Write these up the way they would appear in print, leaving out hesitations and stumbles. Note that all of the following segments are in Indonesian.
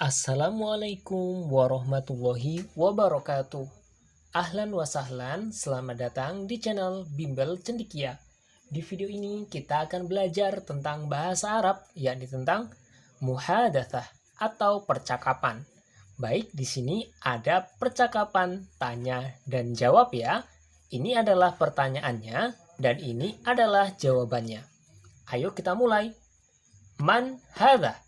Assalamualaikum warahmatullahi wabarakatuh. Ahlan wa sahlan, selamat datang di channel Bimbel Cendikia. Di video ini kita akan belajar tentang bahasa Arab, yakni tentang muhadatsah atau percakapan. Baik, di sini ada percakapan tanya dan jawab ya. Ini adalah pertanyaannya dan ini adalah jawabannya. Ayo kita mulai. Man hadza?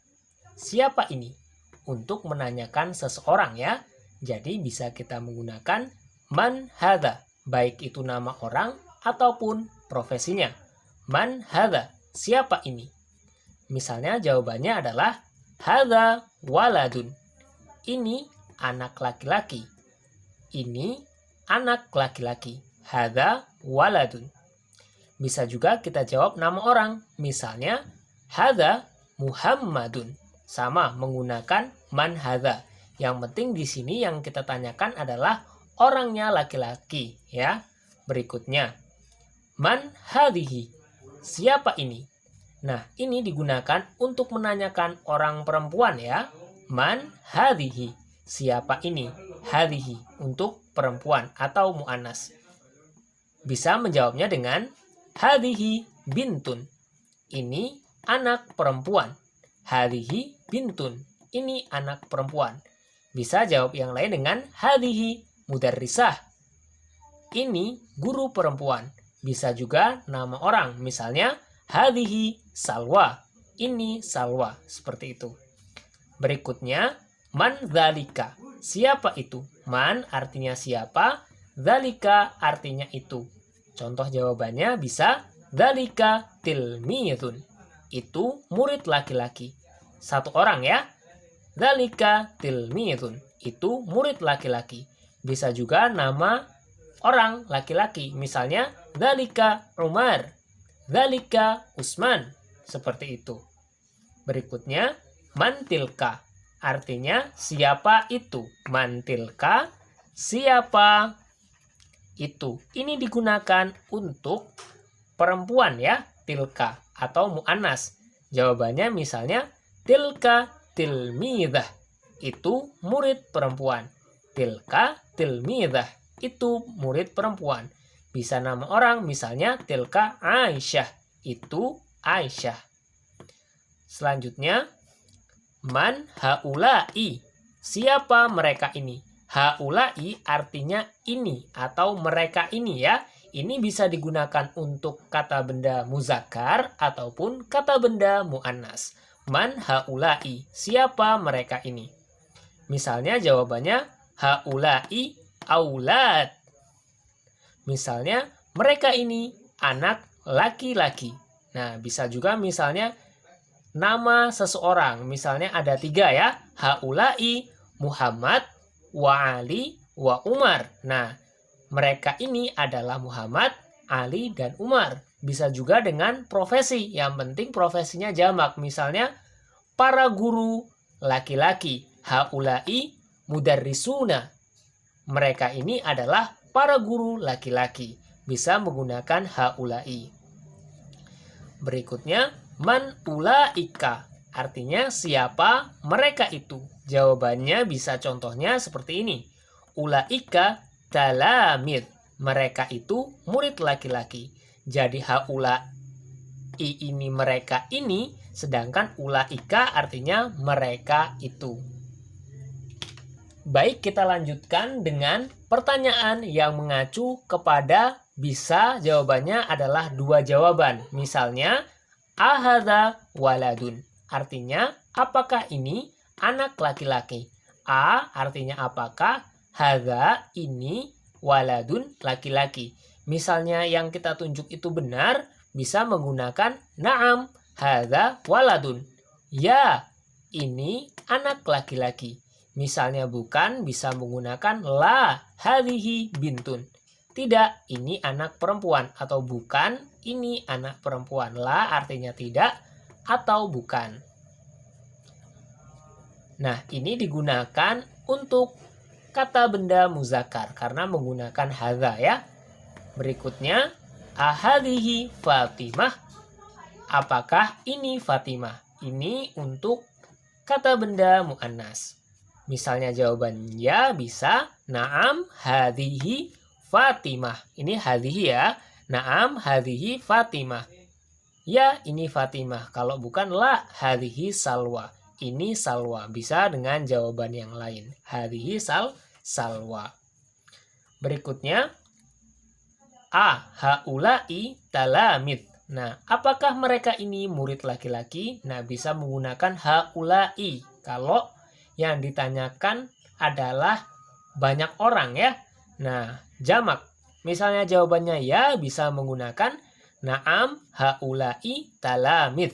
Siapa ini? Untuk menanyakan seseorang ya. Jadi bisa kita menggunakan man hadza, baik itu nama orang ataupun profesinya. Man hadza, siapa ini? Misalnya jawabannya adalah hadza waladun. Ini anak laki-laki. Ini anak laki-laki. Hadza waladun. Bisa juga kita jawab nama orang. Misalnya hadza Muhammadun. Sama menggunakan man hadza. Yang penting di sini yang kita tanyakan adalah orangnya laki-laki ya. Berikutnya, man hadhihi? Siapa ini? Nah, ini digunakan untuk menanyakan orang perempuan ya. Man hadhihi? Siapa ini? Hadhihi untuk perempuan atau muannas. Bisa menjawabnya dengan hadhihi bintun. Ini anak perempuan. Hadhihi bintun. Ini anak perempuan. Bisa jawab yang lain dengan hadhihi mudarrisah. Ini guru perempuan. Bisa juga nama orang. Misalnya hadhihi Salwa. Ini Salwa. Seperti itu. Berikutnya, man dzalika? Siapa itu? Man artinya siapa, dzalika artinya itu. Contoh jawabannya bisa dzalika tilmizun. Itu murid laki-laki. Satu orang ya. Dzalika tilmizun. Itu murid laki-laki. Bisa juga nama orang laki-laki. Misalnya dzalika Umar. Dzalika Usman. Seperti itu. Berikutnya, mantilka. Artinya siapa itu? Mantilka, siapa itu. Ini digunakan untuk perempuan ya. Tilka atau mu'annas. Jawabannya misalnya tilka tilmidah. Itu murid perempuan. Tilka tilmidah. Itu murid perempuan. Bisa nama orang misalnya tilka Aisyah. Itu Aisyah. Selanjutnya, man haulai? Siapa mereka ini? Haulai artinya ini atau mereka ini ya. Ini bisa digunakan untuk kata benda muzakkar ataupun kata benda muannas. Man haulai? Siapa mereka ini? Misalnya jawabannya haulai aulad. Misalnya mereka ini anak laki-laki. Nah, bisa juga misalnya nama seseorang. Misalnya ada 3 ya. Haulai Muhammad wa Ali wa Umar. Nah, mereka ini adalah Muhammad, Ali, dan Umar. Bisa juga dengan profesi. Yang penting profesinya jamak. Misalnya para guru laki-laki. Haulai mudarrisuna. Mereka ini adalah para guru laki-laki. Bisa menggunakan haulai. Berikutnya, man ulaika. Artinya siapa mereka itu. Jawabannya bisa contohnya seperti ini. Ulaika talamid. Mereka itu murid laki-laki. Jadi haulai ini mereka ini. Sedangkan ulaika artinya mereka itu. Baik, kita lanjutkan dengan pertanyaan yang mengacu kepada bisa jawabannya adalah 2 jawaban. Misalnya, ahadza waladun. Artinya, apakah ini anak laki-laki? A artinya apakah? Hadza ini waladun laki-laki. Misalnya yang kita tunjuk itu benar, bisa menggunakan na'am, hadza waladun. Ya, ini anak laki-laki. Misalnya bukan, bisa menggunakan la, hadhihi bintun. Tidak, ini anak perempuan. Atau bukan, ini anak perempuan. La artinya tidak atau bukan. Nah, ini digunakan untuk kata benda muzakkar karena menggunakan hadza ya. Berikutnya, ahadhihi Fatimah? Apakah ini Fatimah? Ini untuk kata benda muannas. Misalnya jawaban ya bisa na'am hadhihi Fatimah. Ini hadhihi ya. Na'am hadhihi Fatimah. Ya, ini Fatimah. Kalau bukan la hadhihi Salwa. Ini Salwa. Bisa dengan jawaban yang lain. Hadhihi Salwa. Berikutnya haula'i talamid. Nah, apakah mereka ini murid laki-laki? Nah, bisa menggunakan haula'i kalau yang ditanyakan adalah banyak orang ya. Nah, jamak. Misalnya jawabannya ya, bisa menggunakan na'am haula'i talamid.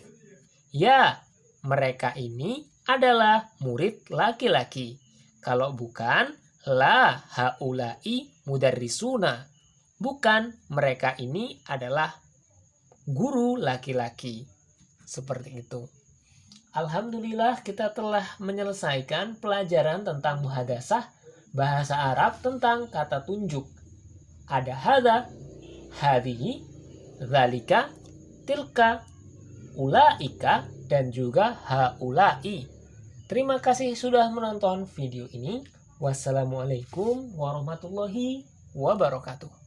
Ya, mereka ini adalah murid laki-laki. Kalau bukan, la haula'i mudarrisuna. Bukan, mereka ini adalah guru laki-laki. Seperti itu. Alhamdulillah kita telah menyelesaikan pelajaran tentang muhadasah bahasa Arab tentang kata tunjuk. Ada hadza, hadhihi, dzalika, tilka, ulaika, dan juga haula'i. Terima kasih sudah menonton video ini. Wassalamualaikum warahmatullahi wabarakatuh.